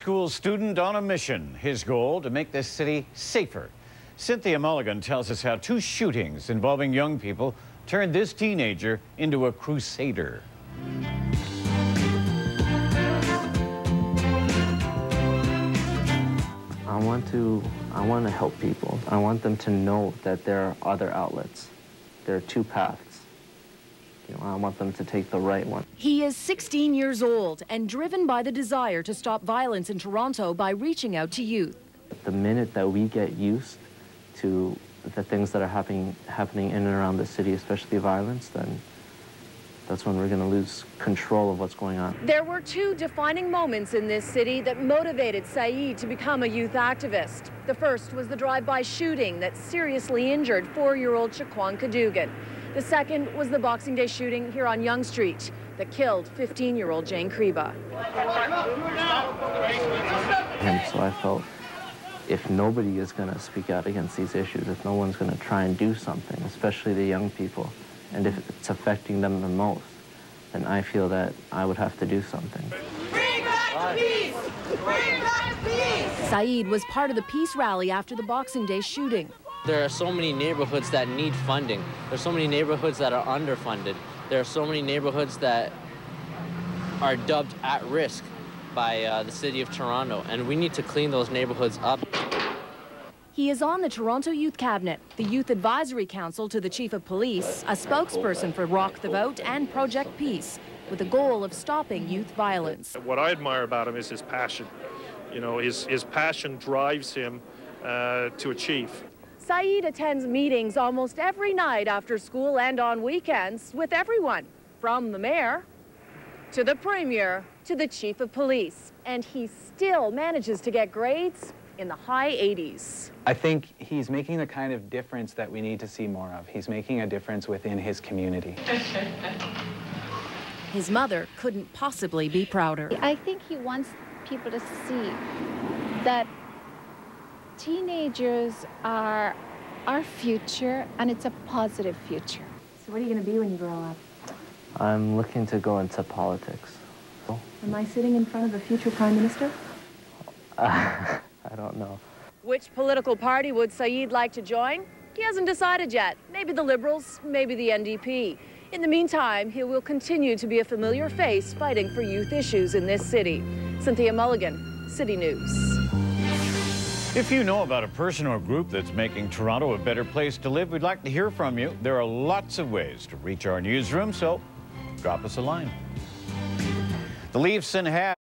School student on a mission. His goal to make this city safer. Cynthia Mulligan tells us how two shootings involving young people turned this teenager into a crusader. I want to help people. I want them to know that there are other outlets. There are two paths. I want them to take the right one. He is 16 years old and driven by the desire to stop violence in Toronto by reaching out to youth. The minute that we get used to the things that are happening in and around the city, especially violence, then that's when we're going to lose control of what's going on. There were two defining moments in this city that motivated Saeed to become a youth activist. The first was the drive-by shooting that seriously injured 4-year-old Shaquan Cadogan. The second was the Boxing Day shooting here on Yonge Street that killed 15-year-old Jane Creba. And so I felt if nobody is going to speak out against these issues, if no one's going to try and do something, especially the young people, and if it's affecting them the most, then I feel that I would have to do something. Bring back peace! Bring back peace! Saeed was part of the peace rally after the Boxing Day shooting. There are so many neighborhoods that need funding. There's so many neighborhoods that are underfunded. There are so many neighborhoods that are dubbed at risk by the city of Toronto, and we need to clean those neighborhoods up. He is on the Toronto Youth Cabinet, the Youth Advisory Council to the Chief of Police, a spokesperson for Rock the Vote and Project Peace, with the goal of stopping youth violence. What I admire about him is his passion. His passion drives him to achieve. Saeed attends meetings almost every night after school and on weekends with everyone, from the mayor to the premier to the chief of police. And he still manages to get grades in the high 80s. I think he's making the kind of difference that we need to see more of. He's making a difference within his community. His mother couldn't possibly be prouder. I think he wants people to see that teenagers are our future, and it's a positive future. So what are you going to be when you grow up? I'm looking to go into politics. Am I sitting in front of a future prime minister? I don't know. Which political party would Saeed like to join? He hasn't decided yet. Maybe the Liberals, maybe the NDP. In the meantime, he will continue to be a familiar face fighting for youth issues in this city. Cynthia Mulligan, City News. If you know about a person or group that's making Toronto a better place to live, we'd like to hear from you. There are lots of ways to reach our newsroom, so drop us a line. The Leafs and